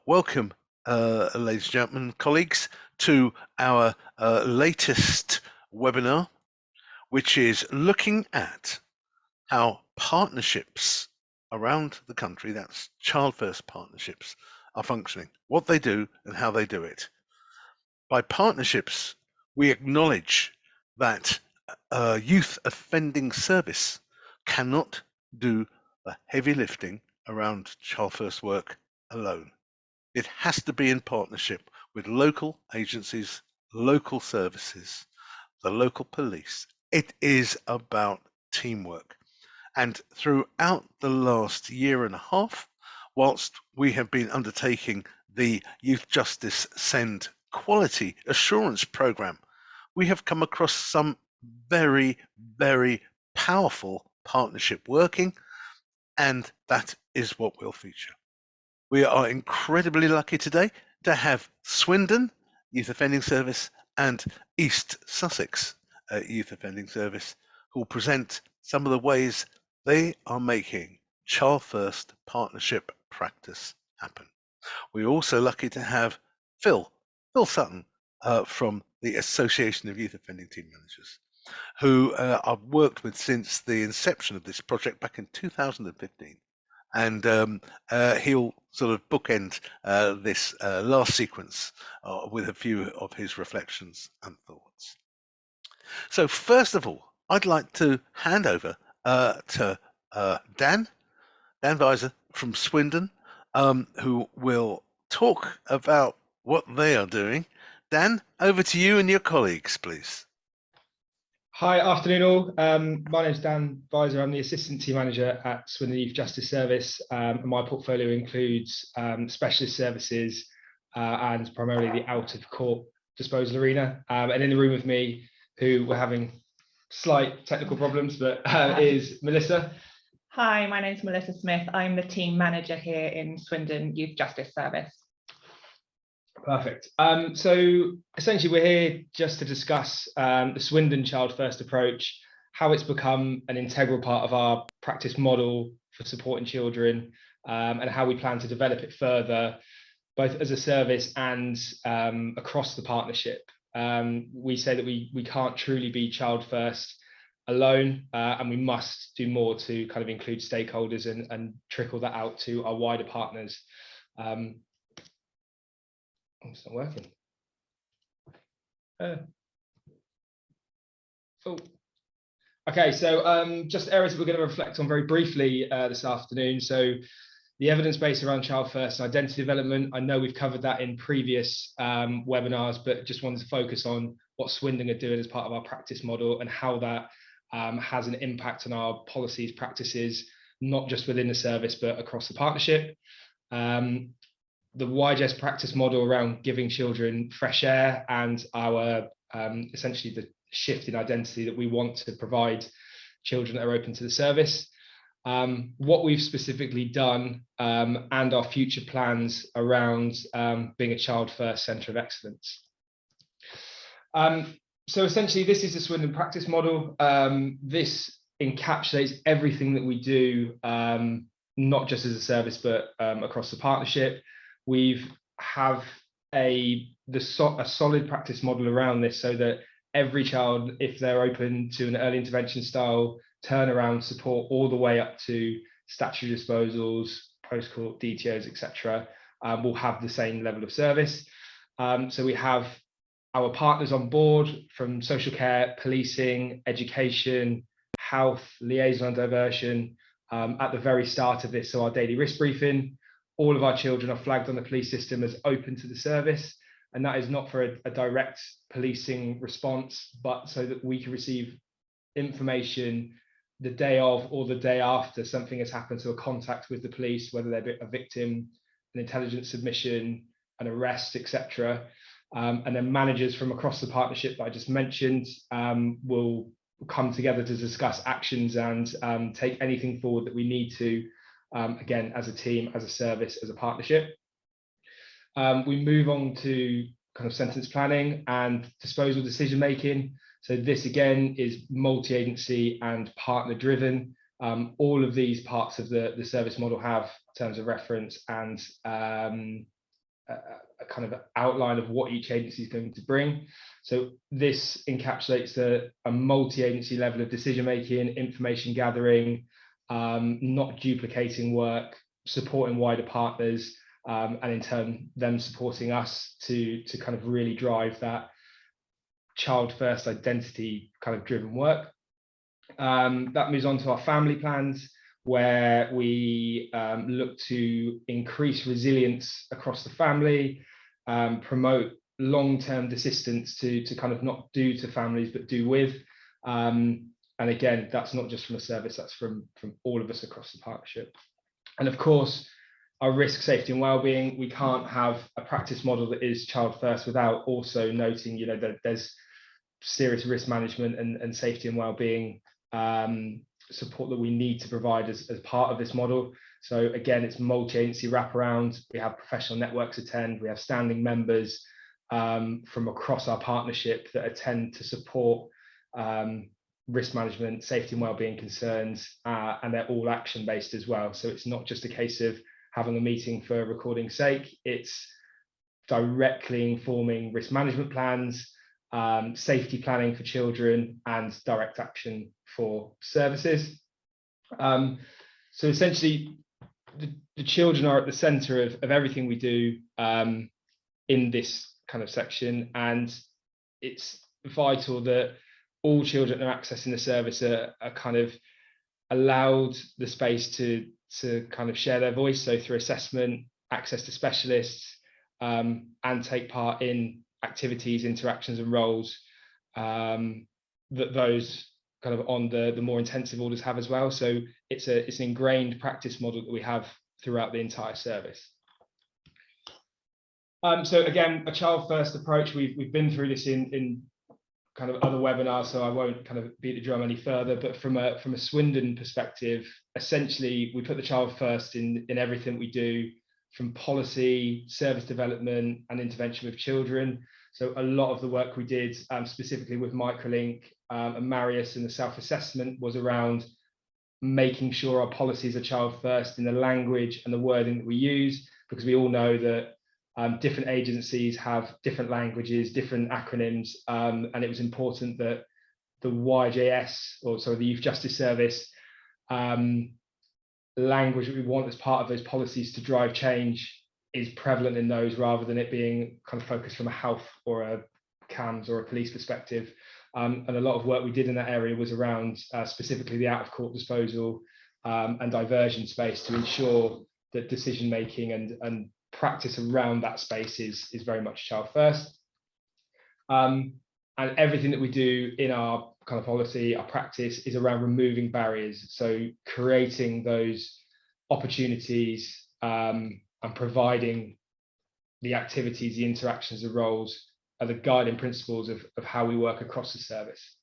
Welcome, ladies and gentlemen, colleagues, to our latest webinar, which is looking at how partnerships around the country, that's Child First partnerships, are functioning, what they do and how they do it. By partnerships, we acknowledge that youth offending service cannot do the heavy lifting around Child First work alone. It has to be in partnership with local agencies, local services, the local police. It is about teamwork. And throughout the last year and a half, whilst we have been undertaking the Youth Justice Send Quality Assurance Programme, we have come across some very, very powerful partnership working, and that is what we'll feature. We are incredibly lucky today to have Swindon Youth Offending Service and East Sussex Youth Offending Service, who will present some of the ways they are making Child First partnership practice happen. We're also lucky to have Phil Sutton from the Association of Youth Offending Team Managers, who I've worked with since the inception of this project back in 2015. And he'll sort of bookend this last sequence with a few of his reflections and thoughts. So first of all, I'd like to hand over to Dan Weiser from Swindon, who will talk about what they are doing. Dan, over to you and your colleagues, please. Hi, afternoon all. My name is Dan Weiser. I'm the Assistant Team Manager at Swindon Youth Justice Service. And my portfolio includes specialist services and primarily the out-of-court disposal arena. And in the room with me, who we're having slight technical problems, but is Melissa. Hi, my name is Melissa Smith. I'm the Team Manager here in Swindon Youth Justice Service. Perfect. So essentially we're here just to discuss the Swindon Child First approach, how it's become an integral part of our practice model for supporting children, and how we plan to develop it further, both as a service and across the partnership. We say that we can't truly be Child First alone, and we must do more to kind of include stakeholders and trickle that out to our wider partners. It's not working. Okay, so just areas that we're going to reflect on very briefly this afternoon. So the evidence base around Child First and identity development. I know we've covered that in previous webinars, but just wanted to focus on what Swindon are doing as part of our practice model and how that has an impact on our policies, practices, not just within the service, but across the partnership. The YJS practice model around giving children fresh air and our essentially the shift in identity that we want to provide children that are open to the service. What we've specifically done and our future plans around being a Child First Centre of Excellence. So essentially this is the Swindon practice model. This encapsulates everything that we do, not just as a service, but across the partnership. We have a solid practice model around this so that every child, if they're open to an early intervention style turnaround support all the way up to statutory disposals, post-court DTOs, etc., will have the same level of service. So we have our partners on board from social care, policing, education, health, liaison and diversion at the very start of this. So our daily risk briefing. All of our children are flagged on the police system as open to the service, and that is not for a direct policing response, but so that we can receive information the day of or the day after something has happened, so a contact with the police, whether they're a victim, an intelligence submission, an arrest, etc. And then managers from across the partnership that I just mentioned will come together to discuss actions and take anything forward that we need to, again, as a team, as a service, as a partnership. We move on to kind of sentence planning and disposal decision making. So this again is multi-agency and partner driven. All of these parts of the service model have terms of reference and a kind of outline of what each agency is going to bring. So this encapsulates a multi-agency level of decision making, information gathering, not duplicating work, supporting wider partners, and in turn them supporting us to kind of really drive that child first identity kind of driven work. That moves on to our family plans, where we look to increase resilience across the family, promote long-term desistance to kind of not do to families but do with, and again, that's not just from a service, that's from all of us across the partnership. And of course, our risk, safety and well-being, we can't have a practice model that is child first without also noting, you know, that there's serious risk management and safety and well-being support that we need to provide as part of this model. So again, it's multi-agency wraparound. We have professional networks attend, we have standing members from across our partnership that attend to support risk management, safety and well-being concerns, and they're all action-based as well. So it's not just a case of having a meeting for recording's sake, it's directly informing risk management plans, safety planning for children, and direct action for services. So essentially, the children are at the centre of everything we do in this kind of section, and it's vital that all children that are accessing the service are kind of allowed the space to kind of share their voice, so through assessment, access to specialists, and take part in activities, interactions and roles that those kind of on the more intensive orders have as well. So it's an ingrained practice model that we have throughout the entire service. So again, a child first approach, we've been through this in kind of other webinars, so I won't kind of beat the drum any further, but from a Swindon perspective, essentially we put the child first in everything we do, from policy, service development and intervention with children. So a lot of the work we did specifically with Microlink and Marius and the self-assessment was around making sure our policies are child first in the language and the wording that we use, because we all know that different agencies have different languages, different acronyms, and it was important that the YJS, or sorry, the Youth Justice Service language that we want as part of those policies to drive change is prevalent in those, rather than it being kind of focused from a health or a CAMS or a police perspective. And a lot of work we did in that area was around specifically the out of court disposal and diversion space, to ensure that decision making and practice around that space is very much child first. And everything that we do in our kind of policy, our practice, is around removing barriers. So creating those opportunities and providing the activities, the interactions, the roles are the guiding principles of how we work across the service.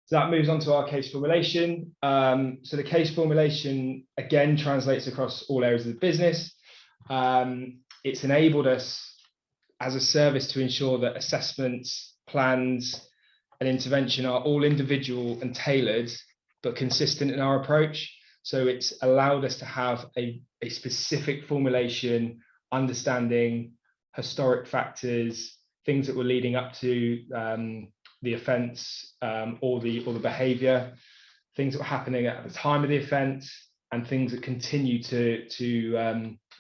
So that moves on to our case formulation. So the case formulation, again, translates across all areas of the business. It's enabled us as a service to ensure that assessments, plans and intervention are all individual and tailored, but consistent in our approach. So it's allowed us to have a specific formulation, understanding historic factors, things that were leading up to the offence or the behaviour, things that were happening at the time of the offence, and things that continue to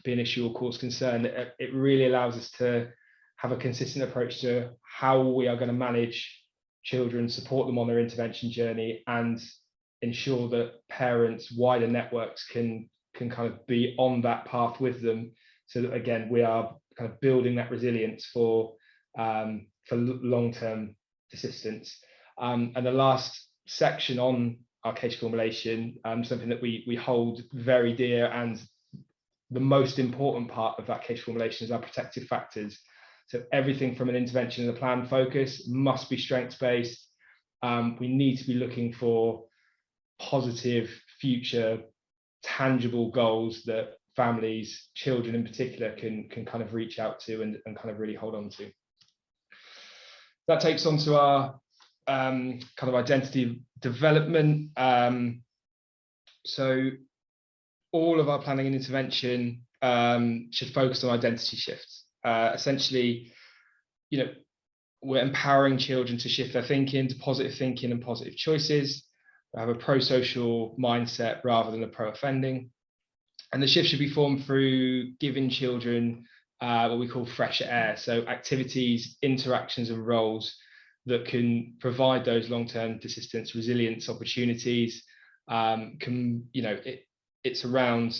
be an issue or cause concern. It really allows us to have a consistent approach to how we are going to manage children, support them on their intervention journey, and ensure that parents, wider networks can kind of be on that path with them, so that again we are kind of building that resilience for long-term assistance. And the last section on our case formulation, something that we hold very dear, and the most important part of that case formulation is our protective factors. So everything from an intervention and a plan focus must be strengths-based. We need to be looking for positive, future, tangible goals that families, children in particular, can kind of reach out to and kind of really hold on to. That takes on to our kind of identity development. So all of our planning and intervention should focus on identity shifts. Essentially, we're empowering children to shift their thinking to positive thinking and positive choices, have a pro-social mindset rather than a pro-offending. And the shift should be formed through giving children what we call fresh air. So activities, interactions and roles that can provide those long-term persistence, resilience opportunities. It's around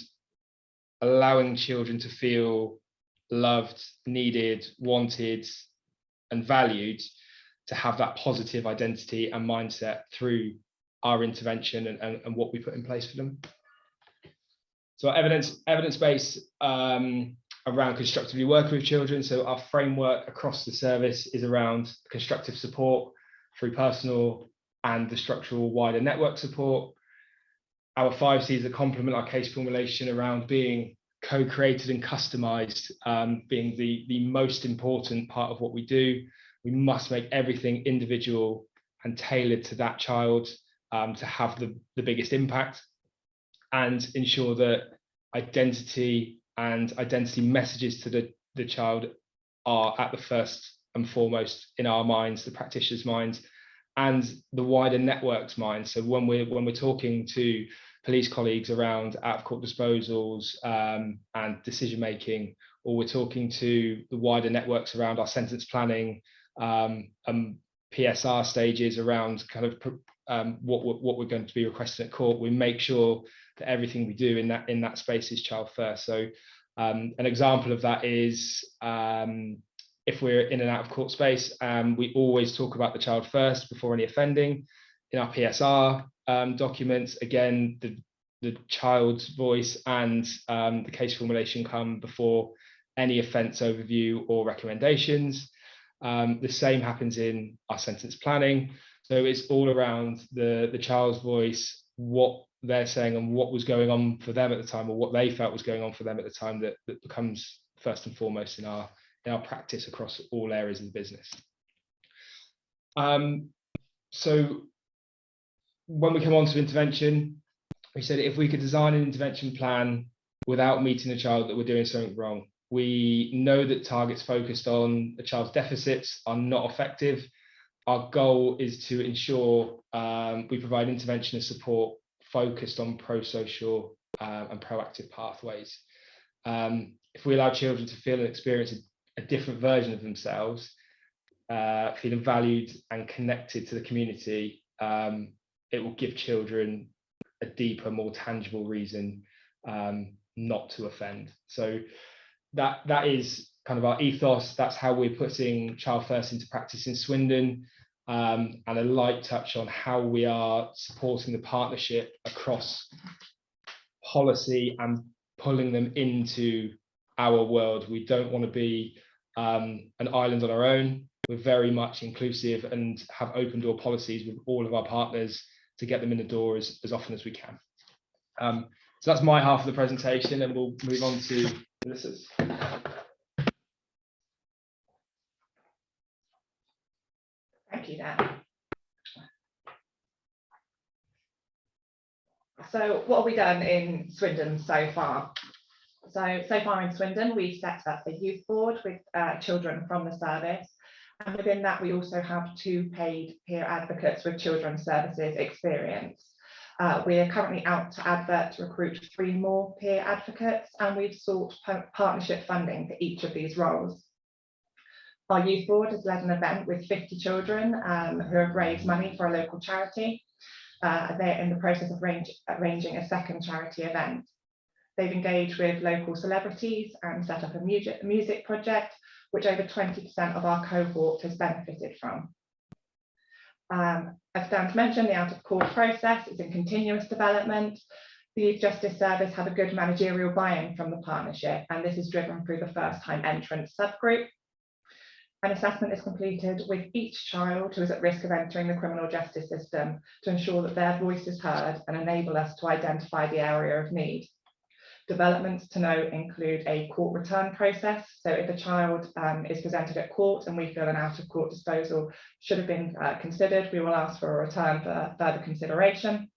allowing children to feel loved, needed, wanted, and valued, to have that positive identity and mindset through our intervention and what we put in place for them. So evidence base around constructively working with children. So our framework across the service is around constructive support through personal and the structural wider network support. Our 5 C's that complement our case formulation around being co-created and customized, being the most important part of what we do. We must make everything individual and tailored to that child to have the biggest impact, and ensure that identity and identity messages to the child are at the first and foremost in our minds, the practitioner's minds, and the wider network's minds. So when we're talking to police colleagues around out-of-court disposals and decision-making, or we're talking to the wider networks around our sentence planning and PSR stages around kind of what we're going to be requesting at court, we make sure that everything we do in that space is child first. So an example of that is if we're in an out-of-court space, we always talk about the child first before any offending. In our PSR documents, again, the child's voice and the case formulation come before any offence overview or recommendations. The same happens in our sentence planning. So it's all around the child's voice, what they're saying and what was going on for them at the time, or what they felt was going on for them at the time, that becomes first and foremost in our practice across all areas of the business. So when we come on to intervention, we said if we could design an intervention plan without meeting the child, that we're doing something wrong. We know that targets focused on the child's deficits are not effective. Our goal is to ensure we provide intervention and support focused on pro-social and proactive pathways. If we allow children to feel and experience a different version of themselves, feeling valued and connected to the community, it will give children a deeper, more tangible reason not to offend. So that is kind of our ethos. That's how we're putting Child First into practice in Swindon, and a light touch on how we are supporting the partnership across policy and pulling them into our world. We don't want to be an island on our own. We're very much inclusive and have open door policies with all of our partners to get them in the door as often as we can. So that's my half of the presentation, and we'll move on to Melissa's. Thank you, Dan. So what have we done in Swindon so far? So far in Swindon, we've set up a youth board with children from the service. And within that, we also have 2 paid peer advocates with children's services experience. We are currently out to advert to recruit 3 more peer advocates, and we've sought partnership funding for each of these roles. Our youth board has led an event with 50 children who have raised money for a local charity. They're in the process of arranging a second charity event. They've engaged with local celebrities and set up a music project, which over 20% of our cohort has benefited from. As Dan's mentioned, the out-of-court process is in continuous development. The Youth Justice Service have a good managerial buy-in from the partnership, and this is driven through the first-time entrant subgroup. An assessment is completed with each child who is at risk of entering the criminal justice system to ensure that their voice is heard and enable us to identify the area of need. Developments to note include a court return process. So if a child is presented at court and we feel an out of court disposal should have been considered, we will ask for a return for further consideration.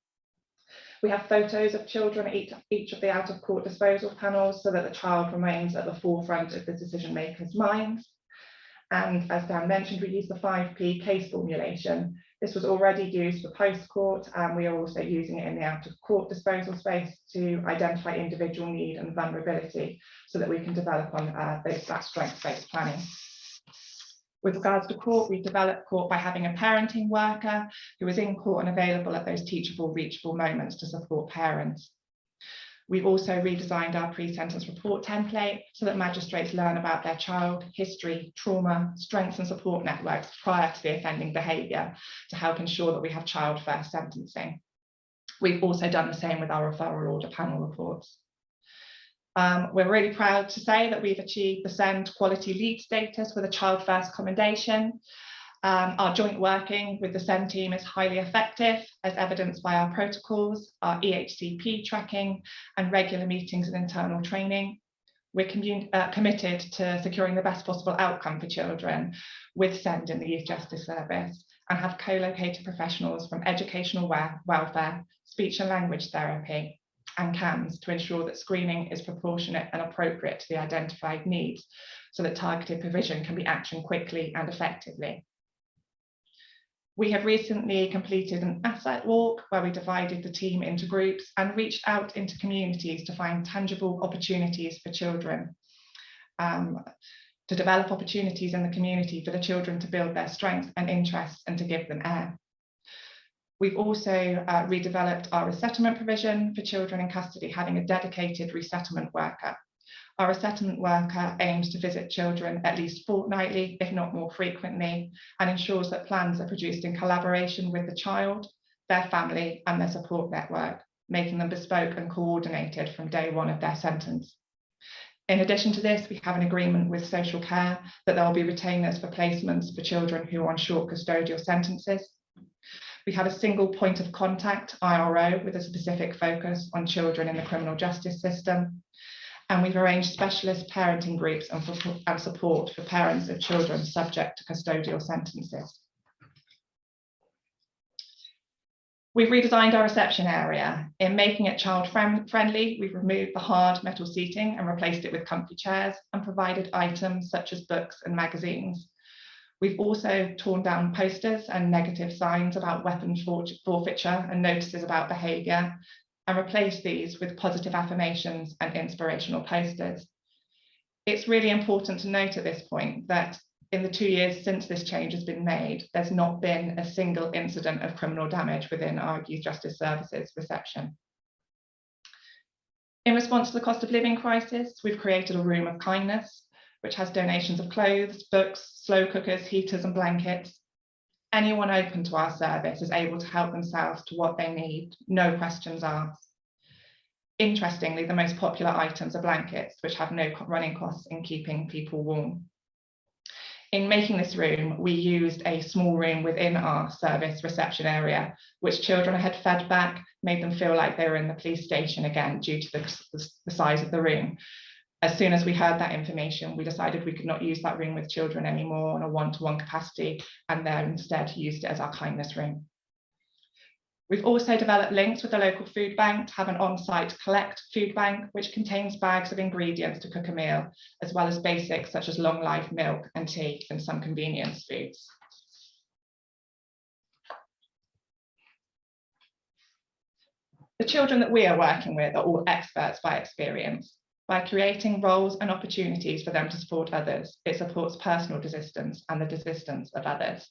We have photos of children at each of the out of court disposal panels so that the child remains at the forefront of the decision makers' minds. And as Dan mentioned, we use the 5P case formulation. This was already used for post-court, and we are also using it in the out-of-court disposal space to identify individual need and vulnerability so that we can develop on that strengths-based planning. With regards to court, we've developed court by having a parenting worker who is in court and available at those teachable, reachable moments to support parents. We've also redesigned our pre-sentence report template so that magistrates learn about their child, history, trauma, strengths and support networks prior to the offending behaviour to help ensure that we have child-first sentencing. We've also done the same with our referral order panel reports. We're really proud to say that we've achieved the SEND quality lead status with a child first commendation. Our joint working with the SEND team is highly effective, as evidenced by our protocols, our EHCP tracking and regular meetings and internal training. We're committed to securing the best possible outcome for children with SEND in the Youth Justice Service and have co-located professionals from educational welfare, speech and language therapy and CAMS to ensure that screening is proportionate and appropriate to the identified needs so that targeted provision can be actioned quickly and effectively. We have recently completed an asset walk where we divided the team into groups and reached out into communities to find tangible opportunities for children, to develop opportunities in the community for the children to build their strengths and interests and to give them air. We've also redeveloped our resettlement provision for children in custody, having a dedicated resettlement worker. Our resettlement worker aims to visit children at least fortnightly, if not more frequently, and ensures that plans are produced in collaboration with the child, their family, and their support network, making them bespoke and coordinated from day one of their sentence. In addition to this, we have an agreement with social care that there will be retainers for placements for children who are on short custodial sentences. We have a single point of contact, IRO, with a specific focus on children in the criminal justice system. And we've arranged specialist parenting groups and support for parents of children subject to custodial sentences. We've redesigned our reception area. In making it child friendly, we've removed the hard metal seating and replaced it with comfy chairs and provided items such as books and magazines. We've also torn down posters and negative signs about weapons forfeiture and notices about behaviour and replaced these with positive affirmations and inspirational posters. It's really important to note at this point that in the 2 years since this change has been made, there's not been a single incident of criminal damage within our Youth Justice Services reception. In response to the cost of living crisis, we've created a room of kindness, which has donations of clothes, books, slow cookers, heaters and blankets. Anyone open to our service is able to help themselves to what they need, no questions asked. Interestingly, the most popular items are blankets, which have no running costs in keeping people warm. In making this room, we used a small room within our service reception area, which children had fed back, made them feel like they were in the police station again due to the size of the room. As soon as we heard that information, we decided we could not use that room with children anymore on a one-to-one capacity, and then instead used it as our kindness room. We've also developed links with the local food bank to have an on-site collect food bank, which contains bags of ingredients to cook a meal, as well as basics such as long life milk and tea and some convenience foods. The children that we are working with are all experts by experience. By creating roles and opportunities for them to support others, it supports personal desistance and the desistance of others.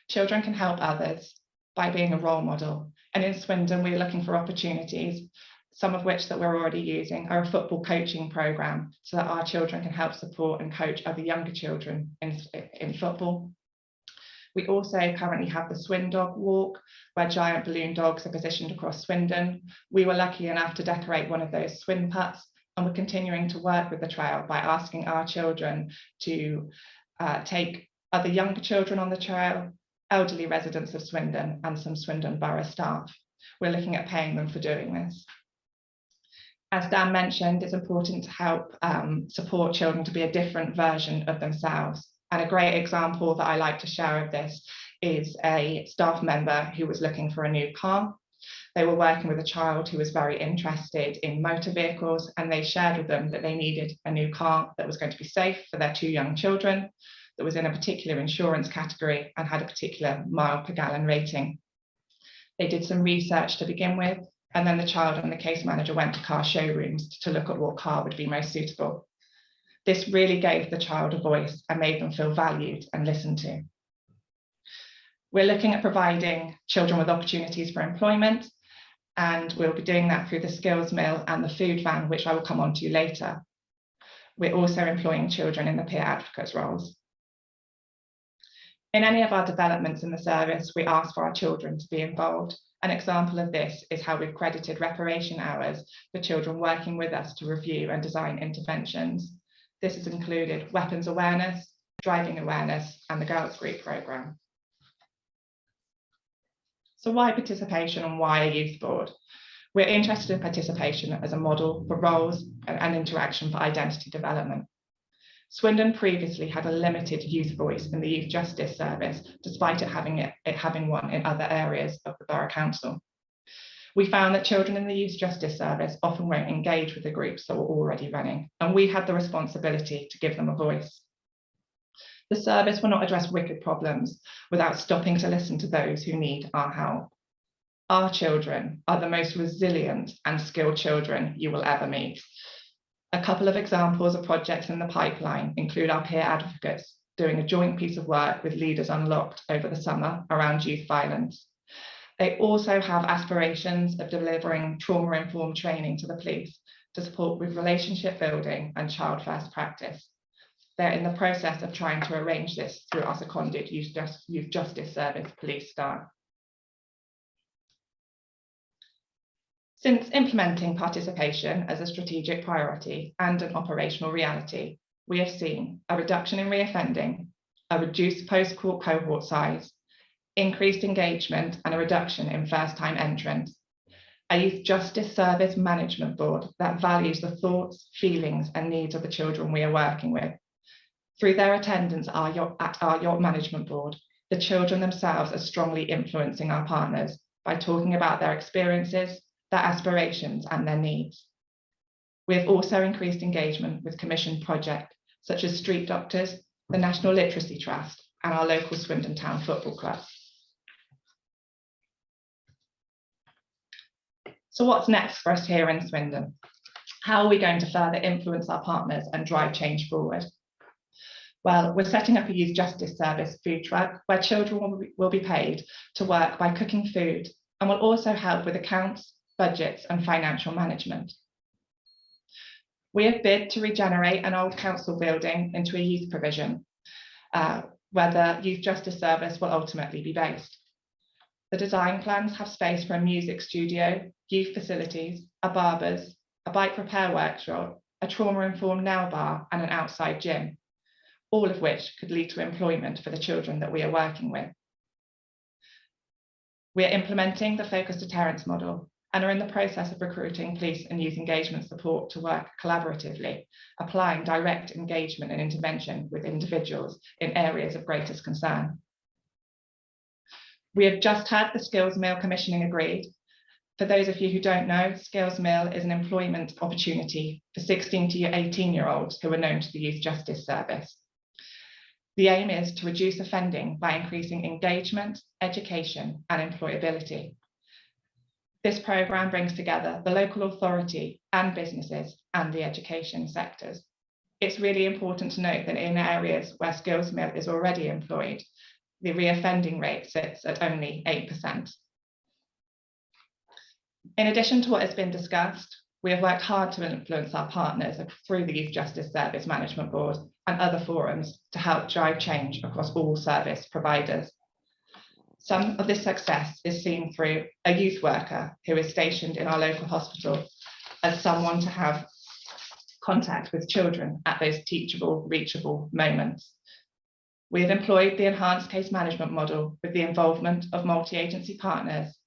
Children can help others by being a role model. And in Swindon, we're looking for opportunities, some of which that we're already using are a football coaching programme so that our children can help support and coach other younger children in football. We also currently have the Swin Dog Walk, where giant balloon dogs are positioned across Swindon. We were lucky enough to decorate one of those Swin Putts, and we're continuing to work with the trail by asking our children to take other younger children on the trail, elderly residents of Swindon and some Swindon Borough staff. We're looking at paying them for doing this. As Dan mentioned, it's important to help support children to be a different version of themselves. And a great example that I like to share of this is a staff member who was looking for a new car. They were working with a child who was very interested in motor vehicles, and they shared with them that they needed a new car that was going to be safe for their 2 young children, that was in a particular insurance category and had a particular mile per gallon rating. They did some research to begin with, and then the child and the case manager went to car showrooms to look at what car would be most suitable. This really gave the child a voice and made them feel valued and listened to. We're looking at providing children with opportunities for employment, and we'll be doing that through the skills mill and the food van, which I will come on to later. We're also employing children in the peer advocates roles. In any of our developments in the service, we ask for our children to be involved. An example of this is how we've credited reparation hours for children working with us to review and design interventions. This has included weapons awareness, driving awareness, and the Girls Group programme. So why participation and why a youth board? We're interested in participation as a model for roles and interaction for identity development. Swindon previously had a limited youth voice in the Youth Justice Service, despite it having one in other areas of the Borough Council. We found that children in the Youth Justice Service often won't engage with the groups that were already running, and we had the responsibility to give them a voice. The service will not address wicked problems without stopping to listen to those who need our help. Our children are the most resilient and skilled children you will ever meet. A couple of examples of projects in the pipeline include our peer advocates doing a joint piece of work with Leaders Unlocked over the summer around youth violence. They also have aspirations of delivering trauma-informed training to the police to support with relationship building and child-first practice. They're in the process of trying to arrange this through our seconded Youth Justice Service police staff. Since implementing participation as a strategic priority and an operational reality, we have seen a reduction in reoffending, a reduced post-court cohort size, increased engagement, and a reduction in first-time entrants. A Youth Justice Service Management Board that values the thoughts, feelings, and needs of the children we are working with. Through their attendance at our Yacht Management Board, the children themselves are strongly influencing our partners by talking about their experiences, their aspirations, and their needs. We have also increased engagement with commissioned projects such as Street Doctors, the National Literacy Trust, and our local Swindon Town Football Club. So what's next for us here in Swindon? How are we going to further influence our partners and drive change forward? Well, we're setting up a Youth Justice Service food truck where children will be paid to work by cooking food, and will also help with accounts, budgets, and financial management. We have bid to regenerate an old council building into a youth provision, where the Youth Justice Service will ultimately be based. The design plans have space for a music studio, youth facilities, a barber's, a bike repair workshop, a trauma-informed nail bar, and an outside gym, all of which could lead to employment for the children that we are working with. We are implementing the focused deterrence model and are in the process of recruiting police and youth engagement support to work collaboratively, applying direct engagement and intervention with individuals in areas of greatest concern. We have just had the Skills Mill commissioning agreed. For those of you who don't know, Skills Mill is an employment opportunity for 16 to 18-year-olds who are known to the Youth Justice Service. The aim is to reduce offending by increasing engagement, education, and employability. This programme brings together the local authority and businesses and the education sectors. It's really important to note that in areas where Skills Mill is already employed, the reoffending rate sits at only 8%. In addition to what has been discussed, we have worked hard to influence our partners through the Youth Justice Service Management Board and other forums to help drive change across all service providers. Some of this success is seen through a youth worker who is stationed in our local hospital as someone to have contact with children at those teachable, reachable moments. We have employed the enhanced case management model with the involvement of multi-agency partners.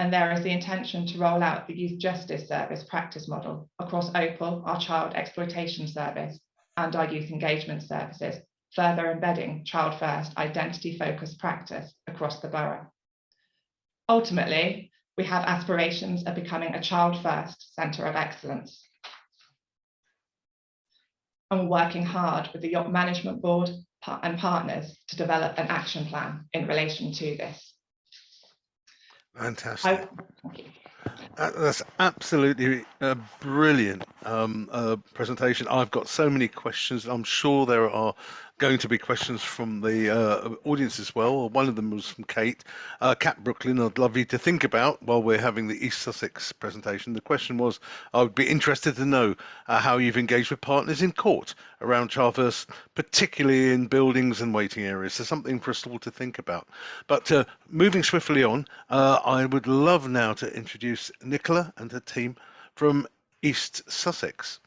and there is the intention to roll out the Youth Justice Service practice model across OPAL, our child exploitation service, and our youth engagement services, further embedding child first identity focused practice across the borough. Ultimately, we have aspirations of becoming a child first centre of excellence. And we're working hard with the Yacht Management Board and partners to develop an action plan in relation to this. Fantastic. That's absolutely a brilliant presentation. I've got so many questions. I'm sure there are going to be questions from the audience as well. One of them was from Kate. Cat Brooklyn, I'd love you to think about while we're having the East Sussex presentation. The question was, I would be interested to know how you've engaged with partners in court around child first, particularly in buildings and waiting areas. So something for us all to think about. But moving swiftly on, I would love now to introduce Nicola and her team from East Sussex.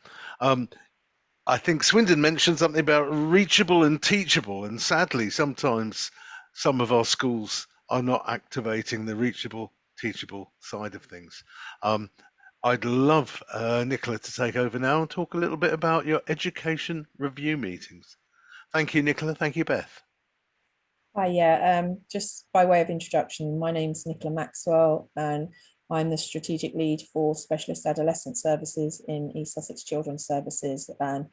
I think Swindon mentioned something about reachable and teachable, and sadly, sometimes some of our schools are not activating the reachable, teachable side of things. I'd love Nicola to take over now and talk a little bit about your education review meetings. Thank you, Nicola. Thank you, Beth. Hi, yeah, just by way of introduction, my name's Nicola Maxwell and I'm the strategic lead for specialist adolescent services in East Sussex Children's Services, and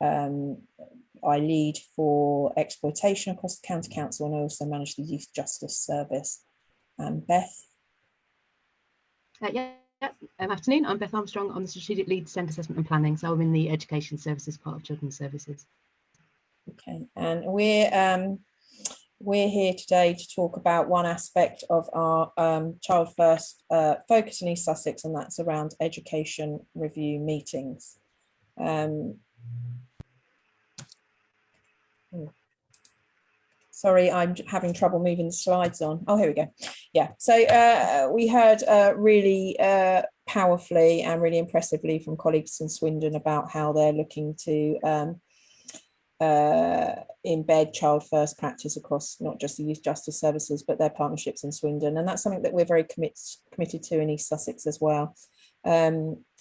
I lead for exploitation across the County Council, and I also manage the Youth Justice Service. Beth? Afternoon, I'm Beth Armstrong. I'm the strategic lead Centre Assessment and Planning, so I'm in the education services part of Children's Services. Okay, and we're here today to talk about one aspect of our Child First focus in East Sussex, and that's around education review meetings. Sorry, I'm having trouble moving the slides on. Oh, here we go. Yeah, so we heard really powerfully and really impressively from colleagues in Swindon about how they're looking to embed child first practice across not just the youth justice services but their partnerships in Swindon, and that's something that we're very committed to in East Sussex as well.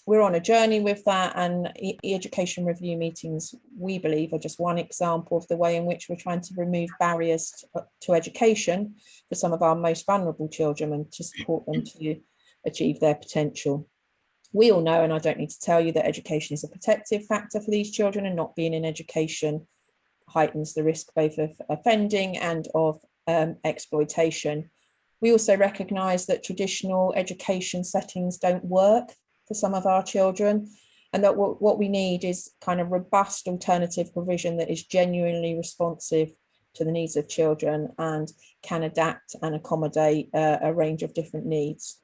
We're on a journey with that, and education review meetings, we believe, are just one example of the way in which we're trying to remove barriers to education for some of our most vulnerable children and to support them to achieve their potential. We all know, and I don't need to tell you, that education is a protective factor for these children, and not being in education heightens the risk both of offending and of exploitation. We also recognise that traditional education settings don't work for some of our children, and that what we need is kind of robust alternative provision that is genuinely responsive to the needs of children and can adapt and accommodate a range of different needs.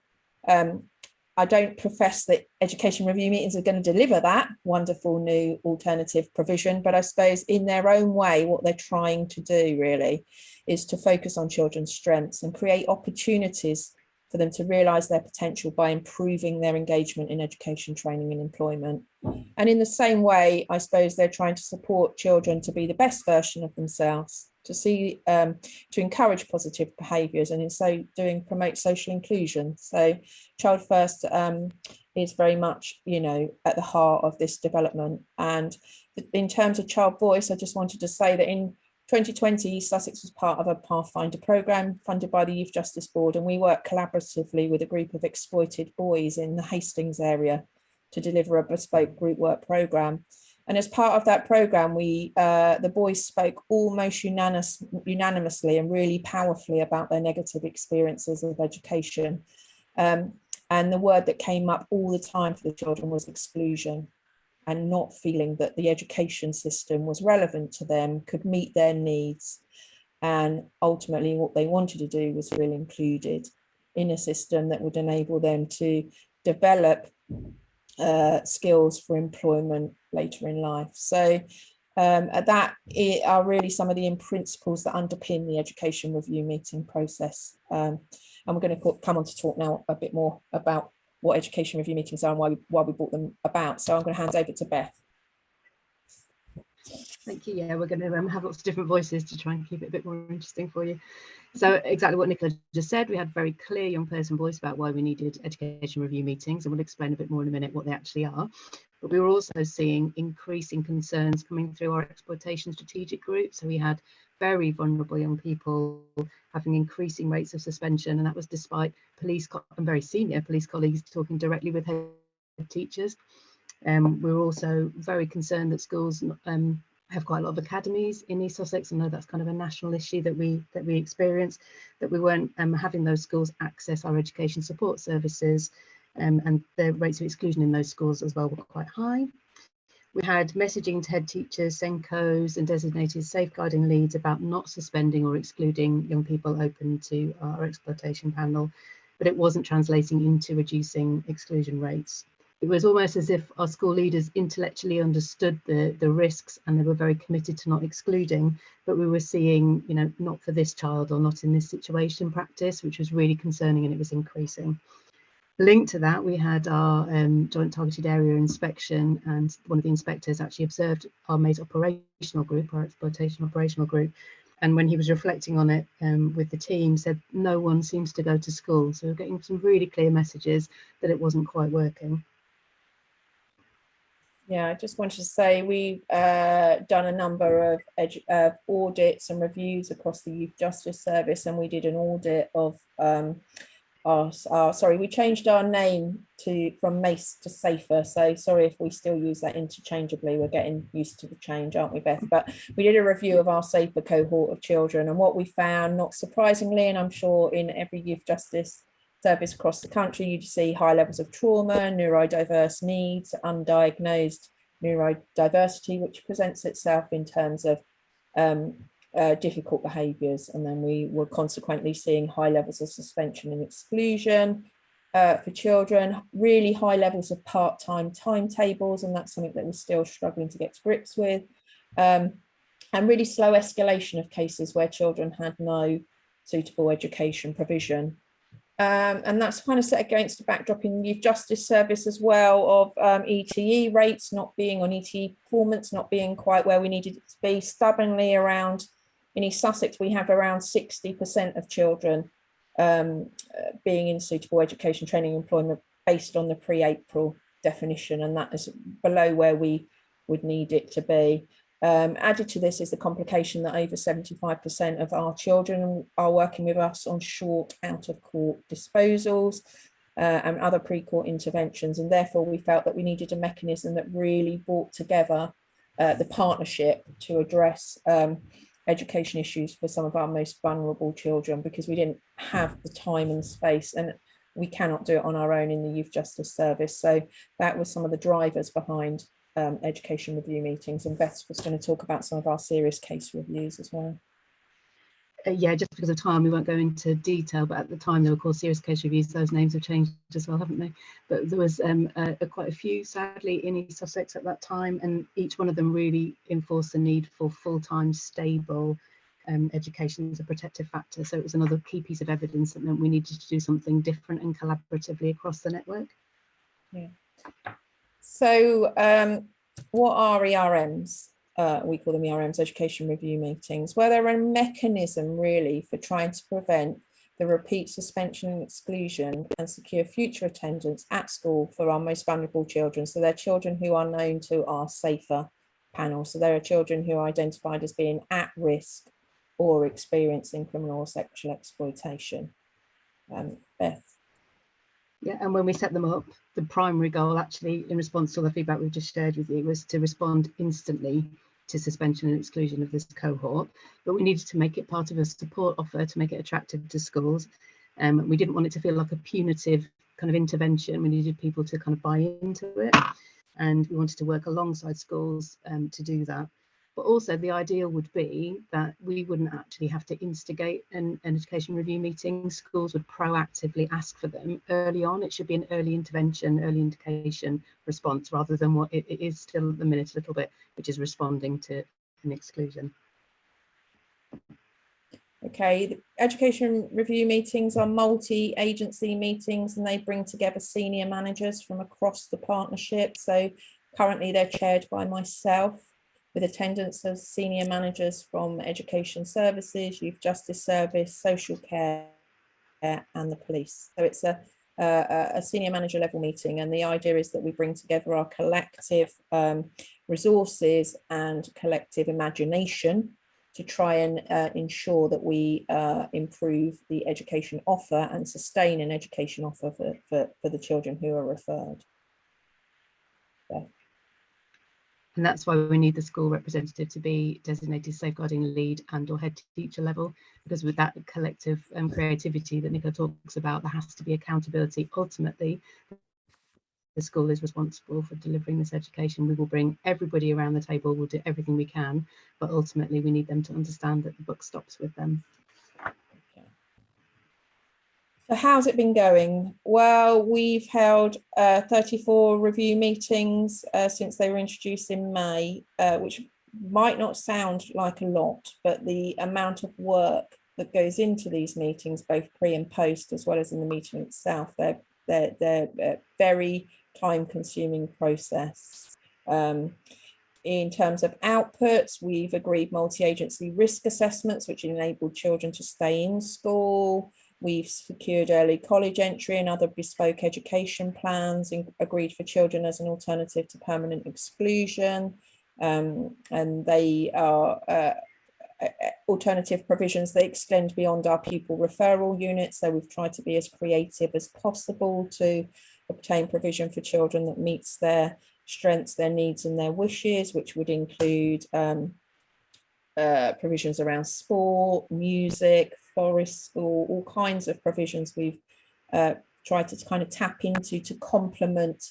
I don't profess that education review meetings are going to deliver that wonderful new alternative provision, but I suppose in their own way, what they're trying to do really is to focus on children's strengths and create opportunities for them to realise their potential by improving their engagement in education, training and employment. And in the same way, I suppose they're trying to support children to be the best version of themselves, to encourage positive behaviours, and in so doing promote social inclusion. So Child First is very much, at the heart of this development. And in terms of child voice, I just wanted to say that in 2020, East Sussex was part of a Pathfinder programme funded by the Youth Justice Board, and we worked collaboratively with a group of exploited boys in the Hastings area to deliver a bespoke group work programme. And as part of that programme, the boys spoke almost unanimously and really powerfully about their negative experiences of education. And the word that came up all the time for the children was exclusion, and not feeling that the education system was relevant to them, could meet their needs. And ultimately what they wanted to do was feel included in a system that would enable them to develop skills for employment later in life. So that are really some of the principles that underpin the education review meeting process. And we're going to come on to talk now a bit more about what education review meetings are and why we brought them about. So I'm going to hand over to Beth. Thank you. Yeah, we're going to have lots of different voices to try and keep it a bit more interesting for you. So exactly what Nicola just said, we had very clear young person voice about why we needed education review meetings, and we'll explain a bit more in a minute what they actually are. But we were also seeing increasing concerns coming through our exploitation strategic group. So we had very vulnerable young people having increasing rates of suspension, and that was despite police and very senior police colleagues talking directly with head teachers. We were also very concerned that schools have quite a lot of academies in East Sussex. I know that's kind of a national issue that we experience, that we weren't having those schools access our education support services, and the rates of exclusion in those schools as well were quite high. We had messaging to head teachers, SENCOs and designated safeguarding leads about not suspending or excluding young people open to our exploitation panel, but it wasn't translating into reducing exclusion rates. It was almost as if our school leaders intellectually understood the risks, and they were very committed to not excluding, but we were seeing, you know, not for this child or not in this situation practice, which was really concerning, and it was increasing. Linked to that, we had our joint targeted area inspection, and one of the inspectors actually observed our MAIS operational group, our exploitation operational group, and when he was reflecting on it with the team, said no one seems to go to school. So we're getting some really clear messages that it wasn't quite working. Yeah, I just wanted to say we've done a number of audits and reviews across the Youth Justice Service, and we did an audit of we changed our name from MAIS to SAFER. So sorry if we still use that interchangeably. We're getting used to the change, aren't we, Beth? But we did a review of our SAFER cohort of children, and what we found, not surprisingly, and I'm sure in every Youth Justice Service across the country, you'd see high levels of trauma, neurodiverse needs, undiagnosed neurodiversity, which presents itself in terms of difficult behaviours, and then we were consequently seeing high levels of suspension and exclusion for children, really high levels of part-time timetables, and that's something that we're still struggling to get to grips with, and really slow escalation of cases where children had no suitable education provision. And that's kind of set against the backdrop in the Youth Justice Service as well of ETE rates not being on ETE performance, not being quite where we needed it to be. Stubbornly around, in East Sussex, we have around 60% of children being in suitable education, training, employment based on the pre-April definition, and that is below where we would need it to be. Added to this is the complication that over 75% of our children are working with us on short out-of-court disposals and other pre-court interventions, and therefore we felt that we needed a mechanism that really brought together the partnership to address education issues for some of our most vulnerable children, because we didn't have the time and space, and we cannot do it on our own in the Youth Justice Service. So that was some of the drivers behind education review meetings, and Beth was going to talk about some of our serious case reviews as well. Yeah, just because of time, we won't go into detail, but at the time they were called serious case reviews. Those names have changed as well, haven't they? But there was quite a few, sadly, in East Sussex at that time, and each one of them really enforced the need for full-time, stable education as a protective factor. So it was another key piece of evidence that meant we needed to do something different and collaboratively across the network. Yeah. So what are ERMs? We call them ERMs, education review meetings, where they're a mechanism really for trying to prevent the repeat suspension and exclusion and secure future attendance at school for our most vulnerable children. So they're children who are known to our SAFER panel. So there are children who are identified as being at risk or experiencing criminal or sexual exploitation. Beth. Yeah, and when we set them up, the primary goal actually, in response to the feedback we've just shared with you, was to respond instantly to suspension and exclusion of this cohort, but we needed to make it part of a support offer to make it attractive to schools. We didn't want it to feel like a punitive kind of intervention. We needed people to kind of buy into it, and we wanted to work alongside schools to do that. But also the ideal would be that we wouldn't actually have to instigate an education review meeting. Schools would proactively ask for them early on. It should be an early intervention, early indication response, rather than what it is still at the minute a little bit, which is responding to an exclusion. Okay, the education review meetings are multi-agency meetings, and they bring together senior managers from across the partnership. So currently they're chaired by myself. with attendance of senior managers from Education Services, Youth Justice Service, Social Care and the police. So it's a senior manager level meeting, and the idea is that we bring together our collective resources and collective imagination to try and ensure that we improve the education offer and sustain an education offer for the children who are referred. So. And that's why we need the school representative to be designated safeguarding lead and or head teacher level, because with that collective creativity that Nicola talks about, there has to be accountability. Ultimately, the school is responsible for delivering this education. We will bring everybody around the table, we'll do everything we can, but ultimately we need them to understand that the buck stops with them. So how's it been going? Well, we've held 34 review meetings since they were introduced in May, which might not sound like a lot, but the amount of work that goes into these meetings, both pre and post, as well as in the meeting itself, they're a very time-consuming process. In terms of outputs, we've agreed multi-agency risk assessments, which enable children to stay in school. We've secured early college entry and other bespoke education plans, agreed for children as an alternative to permanent exclusion. And they are alternative provisions that extend beyond our pupil referral units. So we've tried to be as creative as possible to obtain provision for children that meets their strengths, their needs and their wishes, which would include provisions around sport, music, forest school, all kinds of provisions we've tried to kind of tap into to complement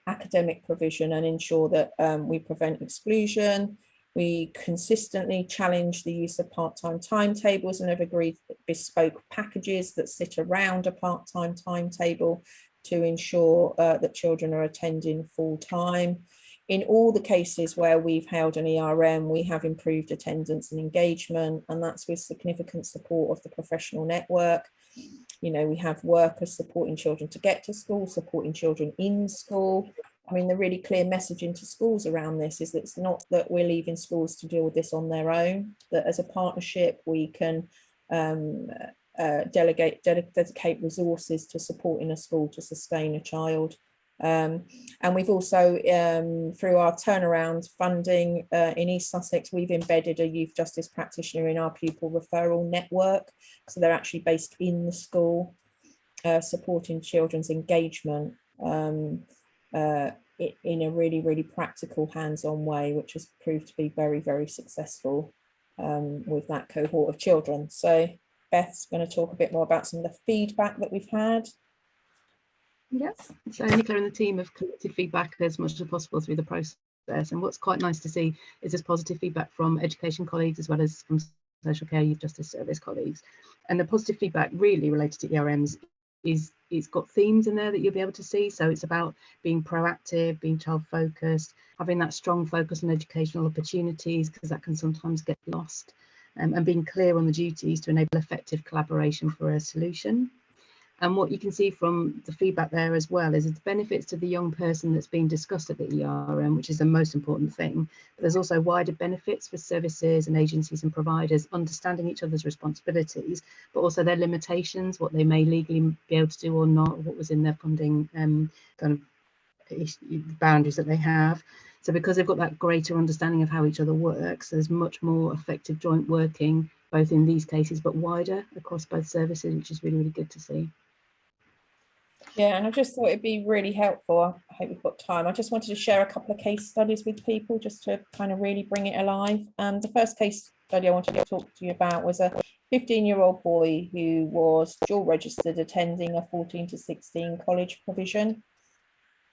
academic provision and ensure that we prevent exclusion. We consistently challenge the use of part-time timetables and have agreed bespoke packages that sit around a part-time timetable to ensure that children are attending full-time. In all the cases where we've held an ERM, we have improved attendance and engagement, and that's with significant support of the professional network. You know, we have workers supporting children to get to school, supporting children in school. I mean, the really clear message into schools around this is that it's not that we're leaving schools to deal with this on their own, that as a partnership, we can dedicate resources to supporting a school to sustain a child. And we've also, through our turnaround funding in East Sussex, we've embedded a youth justice practitioner in our pupil referral network. So they're actually based in the school, supporting children's engagement in a really, really practical, hands-on way, which has proved to be very, very successful with that cohort of children. So Beth's going to talk a bit more about some of the feedback that we've had. Yes, so Nicola and the team have collected feedback as much as possible through the process, and what's quite nice to see is this positive feedback from education colleagues as well as from social care, youth justice service colleagues. And the positive feedback really related to ERMs is it's got themes in there that you'll be able to see. So it's about being proactive, being child focused, having that strong focus on educational opportunities, because that can sometimes get lost, and being clear on the duties to enable effective collaboration for a solution. And what you can see from the feedback there as well is the benefits to the young person that's being discussed at the ERM, which is the most important thing. But there's also wider benefits for services and agencies and providers understanding each other's responsibilities, but also their limitations, what they may legally be able to do or not, what was in their funding kind of boundaries that they have. So because they've got that greater understanding of how each other works, there's much more effective joint working, both in these cases, but wider across both services, which is really, really good to see. Yeah, and I just thought it'd be really helpful. I hope we've got time. I just wanted to share a couple of case studies with people just to kind of really bring it alive. The first case study I wanted to talk to you about was a 15-year-old boy who was dual registered attending a 14 to 16 college provision.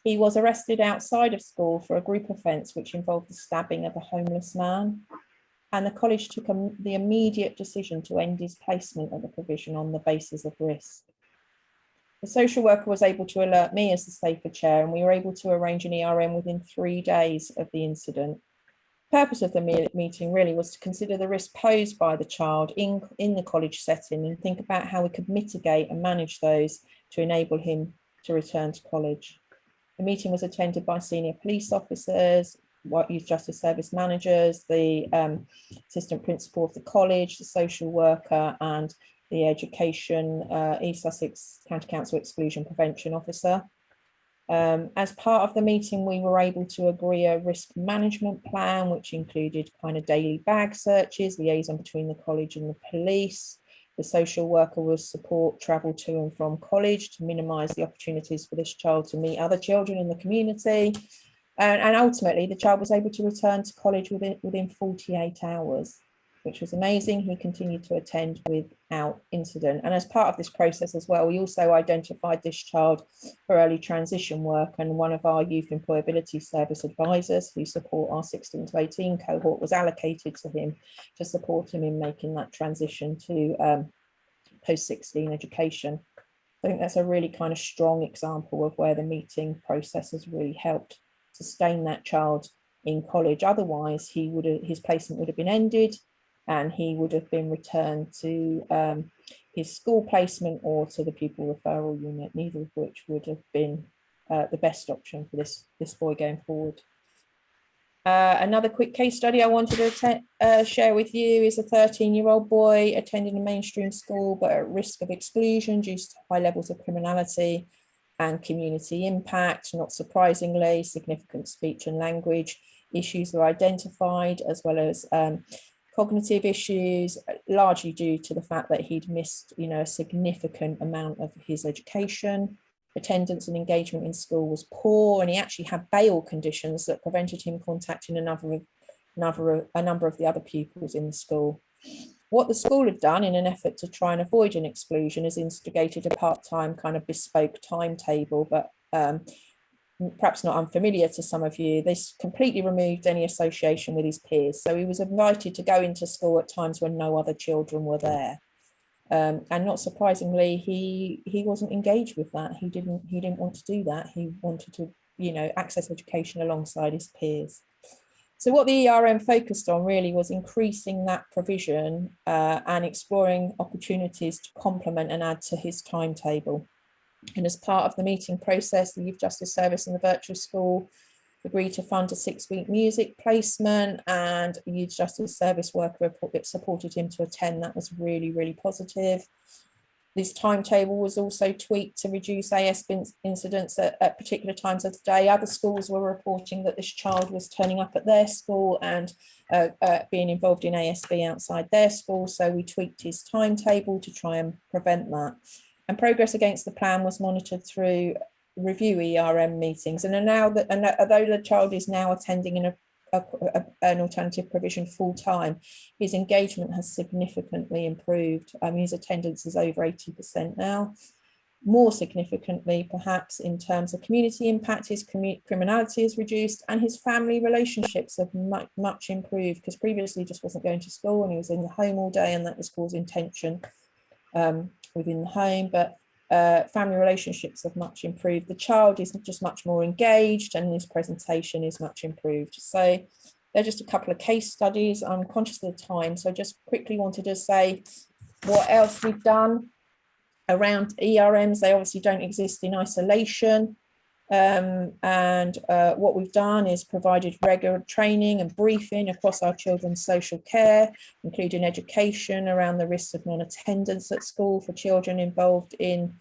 He was arrested outside of school for a group offence which involved the stabbing of a homeless man. And the college took the immediate decision to end his placement at the provision on the basis of risk. The social worker was able to alert me as the SAFER chair, and we were able to arrange an ERM within 3 days of the incident. The purpose of the meeting really was to consider the risk posed by the child in the college setting and think about how we could mitigate and manage those to enable him to return to college. The meeting was attended by senior police officers, youth justice service managers, the assistant principal of the college, the social worker, and the education East Sussex County Council exclusion prevention officer. As part of the meeting, we were able to agree a risk management plan, which included kind of daily bag searches, liaison between the college and the police. The social worker will support travel to and from college to minimise the opportunities for this child to meet other children in the community. And ultimately, the child was able to return to college within 48 hours, which was amazing. He continued to attend without incident. And as part of this process as well, we also identified this child for early transition work, and one of our youth employability service advisors who support our 16 to 18 cohort was allocated to him to support him in making that transition to post-16 education. I think that's a really kind of strong example of where the meeting process has really helped sustain that child in college. Otherwise, his placement would have been ended and he would have been returned to his school placement or to the pupil referral unit, neither of which would have been the best option for this boy going forward. Another quick case study I wanted to share with you is a 13-year-old boy attending a mainstream school but at risk of exclusion due to high levels of criminality and community impact. Not surprisingly, significant speech and language issues were identified, as well as cognitive issues, largely due to the fact that he'd missed, a significant amount of his education. Attendance and engagement in school was poor, and he actually had bail conditions that prevented him contacting a number of the other pupils in the school. What the school had done in an effort to try and avoid an exclusion is instigated a part-time kind of bespoke timetable, but perhaps not unfamiliar to some of you. This completely removed any association with his peers. So he was invited to go into school at times when no other children were there. And not surprisingly, he wasn't engaged with that. He didn't want to do that. He wanted to, access education alongside his peers. So what the ERM focused on really was increasing that provision and exploring opportunities to complement and add to his timetable. And as part of the meeting process, the Youth Justice Service and the virtual school agreed to fund a 6-week music placement, and a Youth Justice Service worker supported him to attend. That was really, really positive. This timetable was also tweaked to reduce ASB incidents at particular times of the day. Other schools were reporting that this child was turning up at their school and being involved in ASB outside their school. So we tweaked his timetable to try and prevent that. And progress against the plan was monitored through review ERM meetings. And although the child is now attending in an alternative provision full time, his engagement has significantly improved. His attendance is over 80% now. More significantly, perhaps in terms of community impact, his criminality is reduced and his family relationships have much improved, because previously he just wasn't going to school and he was in the home all day, and that was causing tension within the home. But family relationships have much improved. The child is just much more engaged and his presentation is much improved. So they're just a couple of case studies. I'm conscious of the time, so I just quickly wanted to say what else we've done around ERMs. They obviously don't exist in isolation. What we've done is provided regular training and briefing across our children's social care, including education around the risks of non-attendance at school for children involved in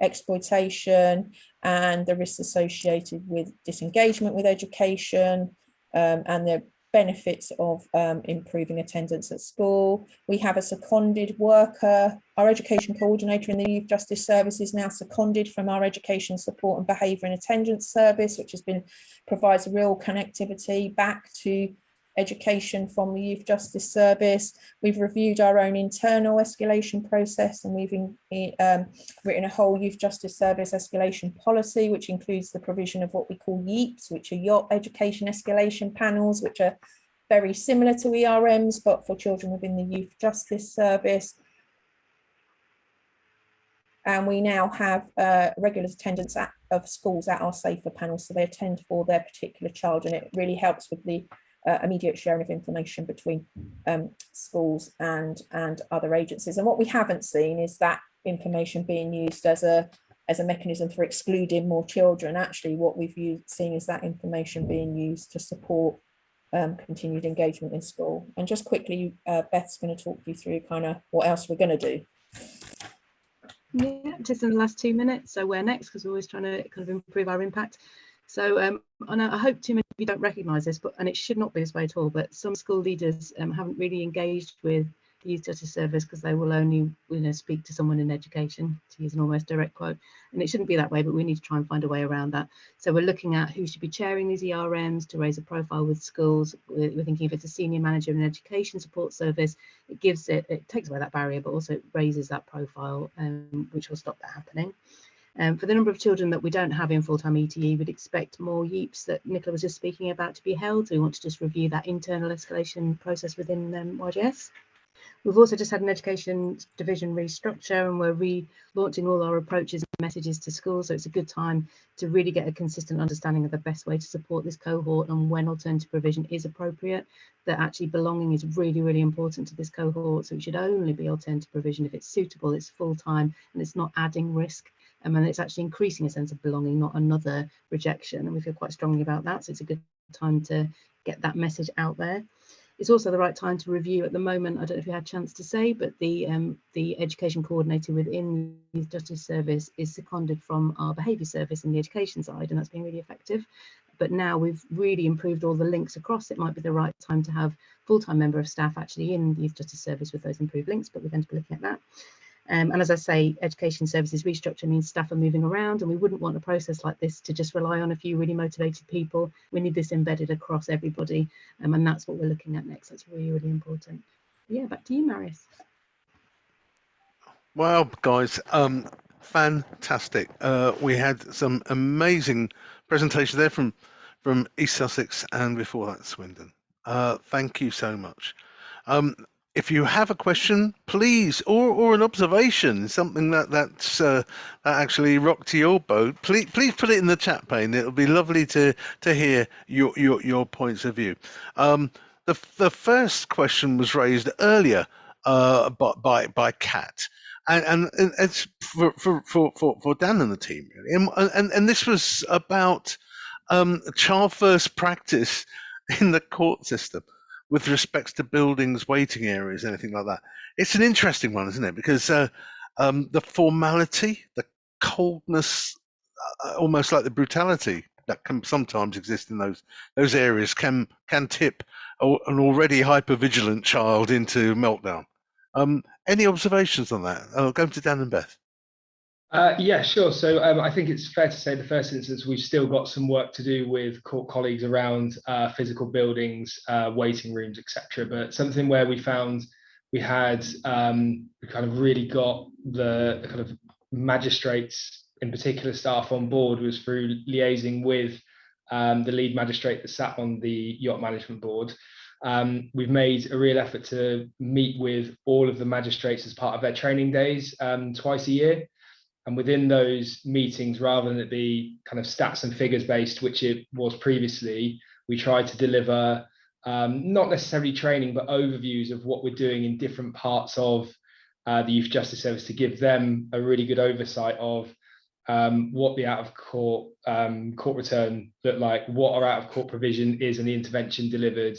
exploitation and the risks associated with disengagement with education, and the benefits of improving attendance at school. We have a seconded worker. Our education coordinator in the Youth Justice Service is now seconded from our education support and behaviour and attendance service, which provides real connectivity back to education from the Youth Justice Service. We've reviewed our own internal escalation process, and we've written a whole Youth Justice Service escalation policy, which includes the provision of what we call YEEPs, which are Yacht Education Escalation Panels, which are very similar to ERMs, but for children within the Youth Justice Service. And we now have regular attendance of schools at our safer panels, so they attend for their particular child, and it really helps with the immediate sharing of information between schools and other agencies. And what we haven't seen is that information being used as a mechanism for excluding more children. Actually, what we've seen is that information being used to support continued engagement in school. And just quickly, Beth's going to talk you through kind of what else we're going to do. Yeah, just in the last 2 minutes. So where next? Because we're always trying to kind of improve our impact. So and I hope too many of you don't recognise this, and it should not be this way at all, but some school leaders haven't really engaged with the Youth Justice Service because they will only speak to someone in education, to use an almost direct quote. And it shouldn't be that way, but we need to try and find a way around that. So we're looking at who should be chairing these ERMs to raise a profile with schools. We're thinking if it's a senior manager in an education support service, it takes away that barrier, but also it raises that profile, which will stop that happening. For the number of children that we don't have in full-time ETE, we'd expect more YEEPs that Nicola was just speaking about to be held. So we want to just review that internal escalation process within YGS. We've also just had an education division restructure, and we're relaunching all our approaches and messages to schools. So it's a good time to really get a consistent understanding of the best way to support this cohort and when alternative provision is appropriate. That actually belonging is really, really important to this cohort. So it should only be alternative provision if it's suitable, it's full-time, and it's not adding risk. And it's actually increasing a sense of belonging, not another rejection. And we feel quite strongly about that. So it's a good time to get that message out there. It's also the right time to review at the moment. I don't know if you had a chance to say, but the education coordinator within the Youth Justice Service is seconded from our behaviour service in the education side, and that's been really effective. But now we've really improved all the links across. It might be the right time to have full-time member of staff actually in the Youth Justice Service with those improved links, but we're going to be looking at that. And as I say, education services restructure means staff are moving around, and we wouldn't want a process like this to just rely on a few really motivated people. We need this embedded across everybody, and that's what we're looking at next. That's really, really important. Yeah, back to you, Marius. Wow, guys, fantastic. We had some amazing presentations there from East Sussex and before that Swindon. Thank you so much. If you have a question, please, or an observation, something that actually rocked your boat, please put it in the chat pane. It'll be lovely to hear your points of view. The first question was raised earlier by Kat, and it's for Dan and the team really, and this was about child first practice in the court system with respects to buildings, waiting areas, anything like that. It's an interesting one, isn't it? Because the formality, the coldness, almost like the brutality that can sometimes exist in those areas can tip an already hyper-vigilant child into meltdown. Any observations on that? I'll go to Dan and Beth. Yeah, sure. So I think it's fair to say the first instance, we've still got some work to do with court colleagues around physical buildings, waiting rooms, etc. But something where we found we had we kind of really got the kind of magistrates, in particular staff on board, was through liaising with the lead magistrate that sat on the yacht management board. We've made a real effort to meet with all of the magistrates as part of their training days twice a year. And within those meetings, rather than it be kind of stats and figures based, which it was previously, we tried to deliver not necessarily training, but overviews of what we're doing in different parts of the Youth Justice Service to give them a really good oversight of what the out of court court return looked like, what our out of court provision is and the intervention delivered,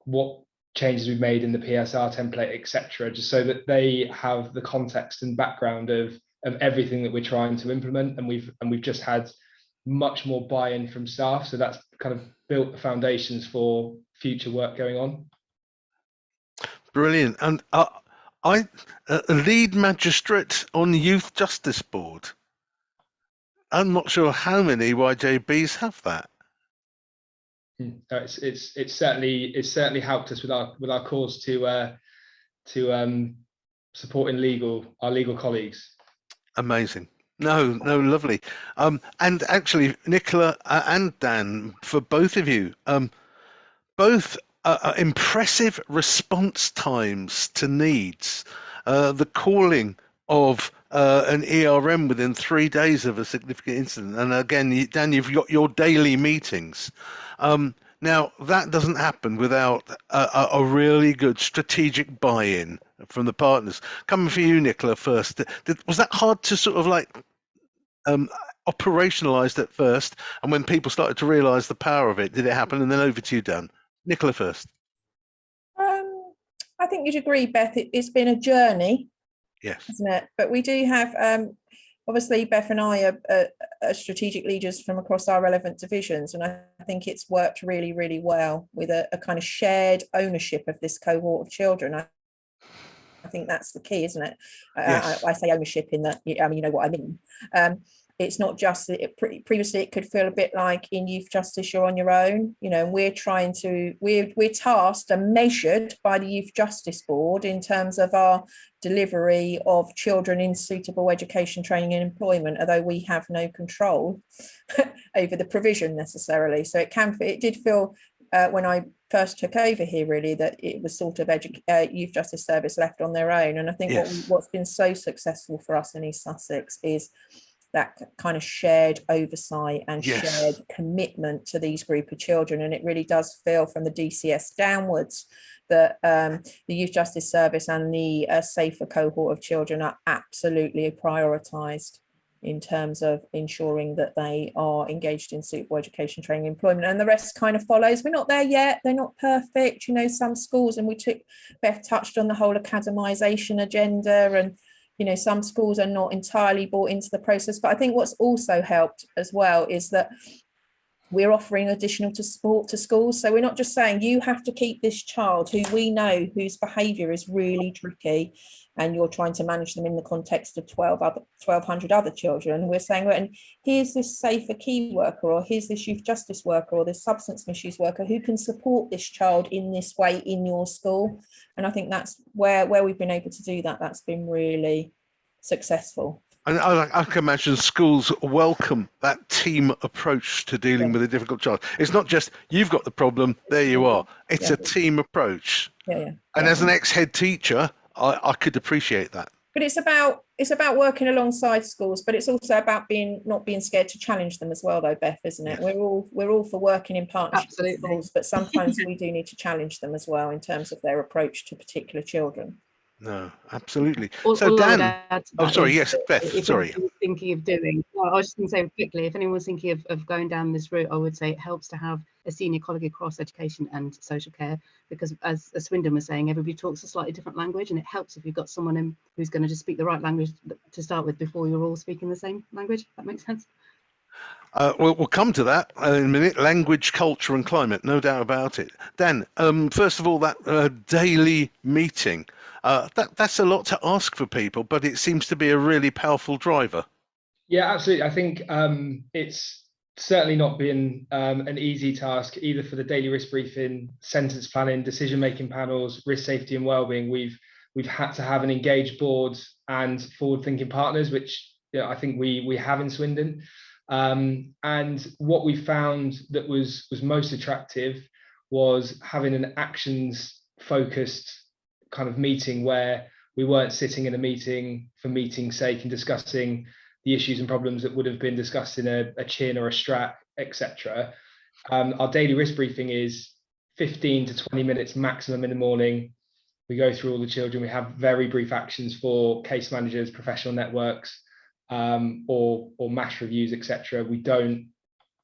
what changes we've made in the PSR template, etc., just so that they have the context and background of everything that we're trying to implement. And we've just had much more buy-in from staff, so that's kind of built the foundations for future work going on. Brilliant. And I a lead magistrate on the Youth Justice Board. I'm not sure how many YJBs have that. It's certainly helped us with our cause to supporting our legal colleagues. Amazing. No, lovely. And actually, Nicola and Dan, for both of you, both impressive response times to needs. The calling of an ERM within 3 days of a significant incident. And again, Dan, you've got your daily meetings. Now, that doesn't happen without a really good strategic buy-in from the partners. Coming for you, Nicola, first. Was that hard to sort of like operationalise at first? And when people started to realise the power of it, did it happen? And then over to you, Dan. Nicola first. I think you'd agree, Beth, it's been a journey, Yes. isn't it? But we do have, obviously, Beth and I are strategic leaders from across our relevant divisions, and I think it's worked really, really well with a kind of shared ownership of this cohort of children. I think that's the key, isn't it? Yes. I say ownership in that, I mean, you know what I mean. It's not just that previously it could feel a bit like in youth justice you're on your own, you know, and we're tasked and measured by the Youth Justice Board in terms of our delivery of children in suitable education, training and employment, although we have no control over the provision necessarily. So it did feel when I first took over here really that it was sort of Youth Justice Service left on their own. And I think Yes. what's been so successful for us in East Sussex is that kind of shared oversight and Yes. shared commitment to these group of children. And it really does feel from the DCS downwards that the Youth Justice Service and the safer cohort of children are absolutely prioritised in terms of ensuring that they are engaged in suitable education, training, employment, and the rest kind of follows. We're not there yet. They're not perfect. You know, some schools, and Beth touched on the whole academisation agenda, and you know, some schools are not entirely bought into the process. But I think what's also helped as well is that we're offering additional support to schools. So we're not just saying you have to keep this child who we know whose behaviour is really tricky, and you're trying to manage them in the context of 1,200 other children. We're saying, well, and here's this safer key worker, or here's this youth justice worker, or this substance misuse worker who can support this child in this way in your school. And I think that's where we've been able to do that. That's been really successful. And I can imagine schools welcome that team approach to dealing with a difficult child. It's not just you've got the problem, there you are. It's a team approach. And as an ex-head teacher, I could appreciate that. But it's about working alongside schools, but it's also about not being scared to challenge them as well, though, Beth, isn't it? Yes. We're all for working in partnership with schools, but sometimes we do need to challenge them as well in terms of their approach to particular children. No, absolutely. So Dan, sorry, yes, Beth, sorry. Thinking of doing, well, I was just going to say quickly, if anyone's thinking of going down this route, I would say it helps to have a senior colleague across education and social care, because as Swindon was saying, everybody talks a slightly different language, and it helps if you've got someone in who's going to just speak the right language to start with before you're all speaking the same language. That makes sense. We'll come to that in a minute. Language, culture and climate, no doubt about it. Dan, first of all, that daily meeting, that's a lot to ask for people, but it seems to be a really powerful driver. Yeah, absolutely. I think it's certainly not been an easy task either for the daily risk briefing, sentence planning, decision-making panels, risk, safety and wellbeing. We've had to have an engaged board and forward-thinking partners, which I think we have in Swindon. And what we found that was most attractive was having an actions focused kind of meeting where we weren't sitting in a meeting for meeting's sake and discussing the issues and problems that would have been discussed in a chin or a strat, etc. Our daily risk briefing is 15 to 20 minutes maximum in the morning. We go through all the children. We have very brief actions for case managers, professional networks, or mass reviews, etc. We don't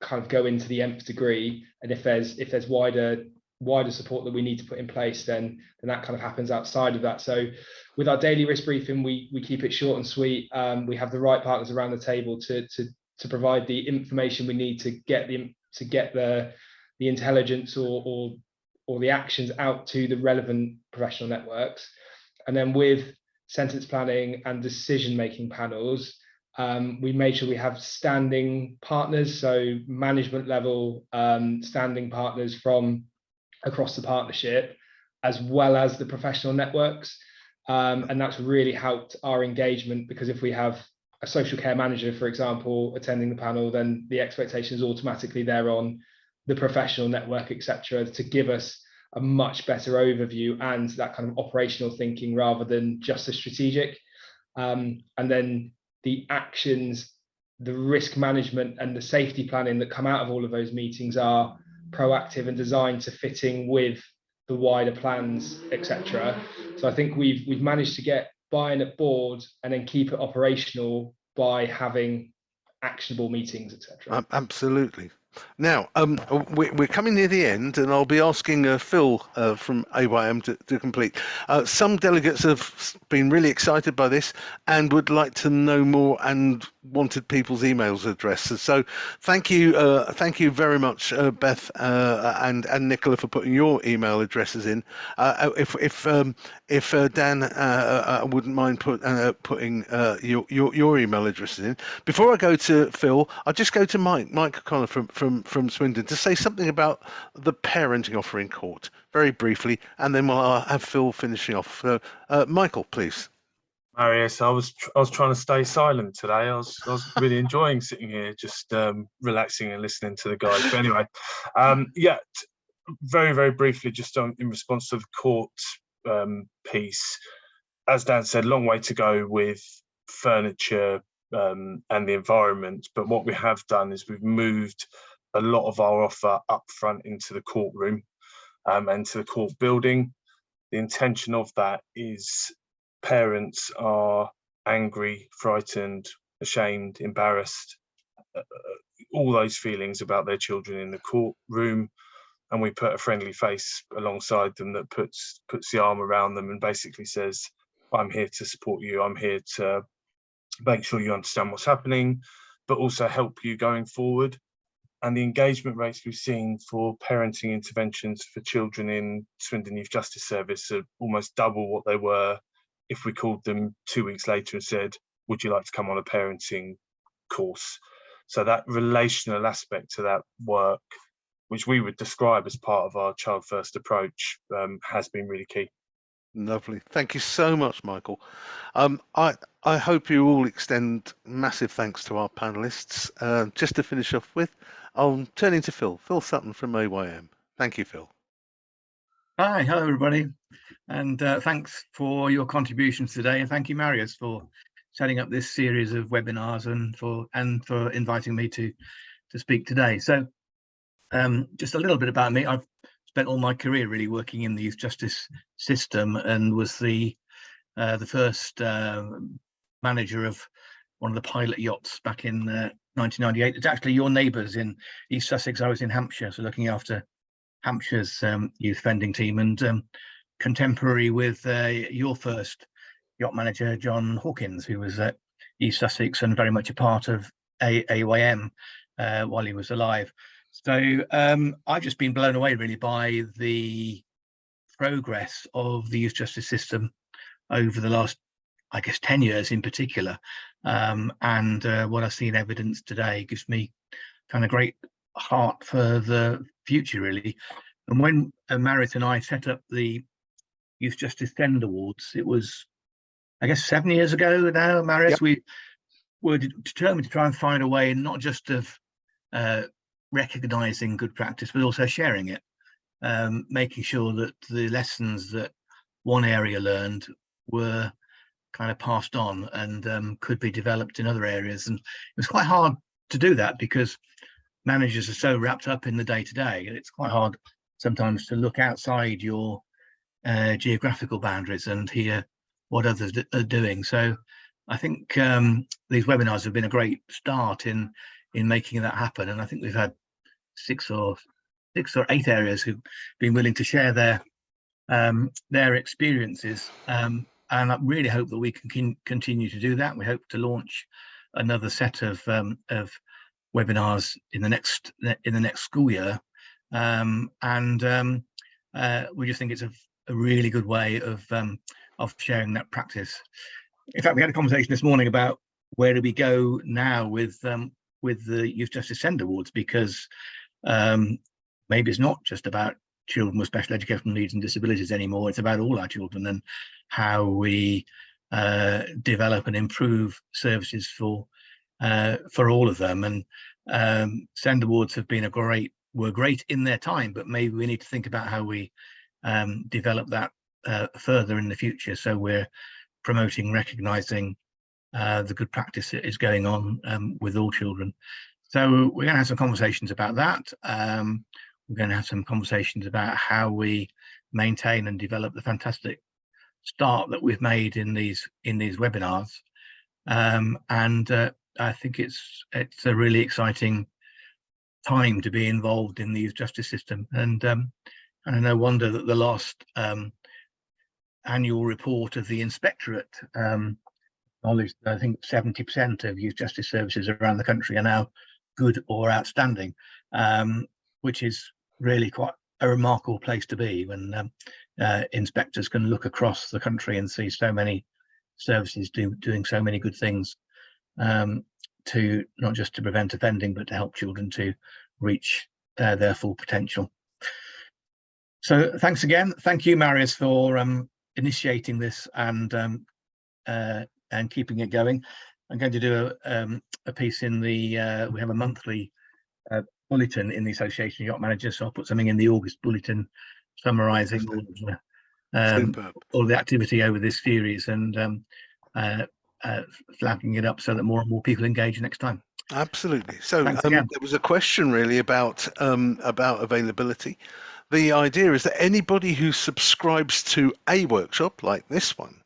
kind of go into the nth degree, and if there's wider support that we need to put in place, then that kind of happens outside of that. So with our daily risk briefing, we keep it short and sweet. We have the right partners around the table to provide the information we need to get the intelligence or the actions out to the relevant professional networks. And then with sentence planning and decision-making panels, we made sure we have standing partners, so management level standing partners from across the partnership, as well as the professional networks. And that's really helped our engagement, because if we have a social care manager, for example, attending the panel, then the expectation is automatically there on the professional network, etc., to give us a much better overview and that kind of operational thinking rather than just the strategic. And then the actions, the risk management and the safety planning that come out of all of those meetings are proactive and designed to fit in with the wider plans, etc. So I think we've managed to get buy-in at board and then keep it operational by having actionable meetings, etc. Absolutely. Now, we're coming near the end, and I'll be asking Phil from AYM to complete. Some delegates have been really excited by this and would like to know more and wanted people's emails addresses. So thank you very much, Beth and Nicola, for putting your email addresses in. If Dan wouldn't mind putting your email addresses in. Before I go to Phil, I'll just go to Mike O'Connor from Swindon to say something about the parenting offer in court, very briefly, and then I'll have Phil finishing off. So, Michael, please. Marius, I was trying to stay silent today. I was really enjoying sitting here, just relaxing and listening to the guys. But anyway, yeah, very, very briefly, just in response to the court piece, as Dan said, long way to go with furniture and the environment. But what we have done is we've moved a lot of our offer up front into the courtroom and to the court building. The intention of that is parents are angry, frightened, ashamed, embarrassed, all those feelings about their children in the courtroom, and we put a friendly face alongside them that puts the arm around them and basically says, I'm here to support you, I'm here to make sure you understand what's happening, but also help you going forward. And the engagement rates we've seen for parenting interventions for children in Swindon Youth Justice Service are almost double what they were if we called them 2 weeks later and said, would you like to come on a parenting course? So that relational aspect to that work, which we would describe as part of our child first approach, has been really key. Lovely. Thank you so much, Michael. I hope you all extend massive thanks to our panelists. Just to finish off with, I'll turn into Phil Sutton from AYM. Thank you, Phil. Hi, hello everybody, and thanks for your contributions today, and thank you, Marius, for setting up this series of webinars and for inviting me to speak today. So, just a little bit about me. I've spent all my career really working in the youth justice system, and was the first manager of one of the pilot yachts back in 1998. It's actually your neighbours in East Sussex. I was in Hampshire, so looking after Hampshire's youth vending team, and contemporary with your first yacht manager, John Hawkins, who was at East Sussex and very much a part of AYM while he was alive. So I've just been blown away really by the progress of the youth justice system over the last, I guess, 10 years in particular. And what I've seen evidence today gives me kind of great heart for the future, really. And when Marius and I set up the Youth Justice Send Awards, it was, I guess, 7 years ago now, Marius. Yep. We were determined to try and find a way not just of recognising good practice, but also sharing it, making sure that the lessons that one area learned were kind of passed on and could be developed in other areas. And it was quite hard to do that because managers are so wrapped up in the day-to-day, and it's quite hard sometimes to look outside your geographical boundaries and hear what others are doing. So I think these webinars have been a great start in making that happen, and I think we've had six or eight areas who've been willing to share their experiences, and I really hope that we can continue to do that. We hope to launch another set of webinars in the next school year, and we just think it's a really good way of sharing that practice. In fact, we had a conversation this morning about where do we go now with the Youth Justice Send Awards, because maybe it's not just about children with special educational needs and disabilities anymore. It's about all our children and how we develop and improve services for all of them. And Send Awards have been were great in their time, but maybe we need to think about how we develop that further in the future. So we're promoting, recognising the good practice that is going on with all children. So we're going to have some conversations about that. We're going to have some conversations about how we maintain and develop the fantastic start that we've made in these webinars. And I think it's a really exciting time to be involved in the youth justice system. And no wonder that the last annual report of the inspectorate acknowledged, I think 70% of youth justice services around the country are now good or outstanding, which is really quite a remarkable place to be when inspectors can look across the country and see so many services doing so many good things, to not just to prevent offending, but to help children to reach their full potential. So thanks again. Thank you, Marius, for initiating this and keeping it going. I'm going to do a piece in the we have a monthly bulletin in the Association of Yacht Managers, so I'll put something in the August bulletin summarising all the activity over this series and flagging it up so that more and more people engage next time. Absolutely. So there was a question really about availability. The idea is that anybody who subscribes to a workshop like this one,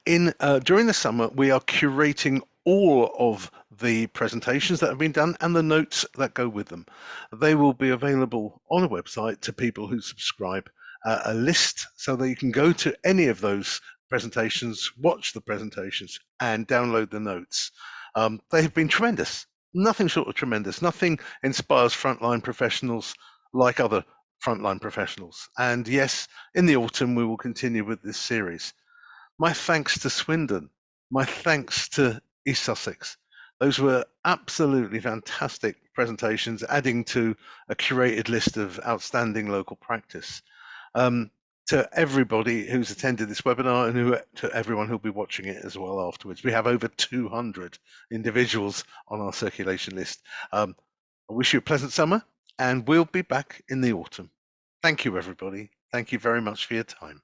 during the summer, we are curating all of the presentations that have been done and the notes that go with them. They will be available on a website to people who subscribe, a list so that you can go to any of those presentations, watch the presentations and download the notes. They have been tremendous, nothing short of tremendous. Nothing inspires frontline professionals like other frontline professionals. And yes, in the autumn, we will continue with this series. My thanks to Swindon, my thanks to East Sussex. Those were absolutely fantastic presentations, adding to a curated list of outstanding local practice. To everybody who's attended this webinar and to everyone who'll be watching it as well afterwards. We have over 200 individuals on our circulation list. I wish you a pleasant summer and we'll be back in the autumn. Thank you, everybody. Thank you very much for your time.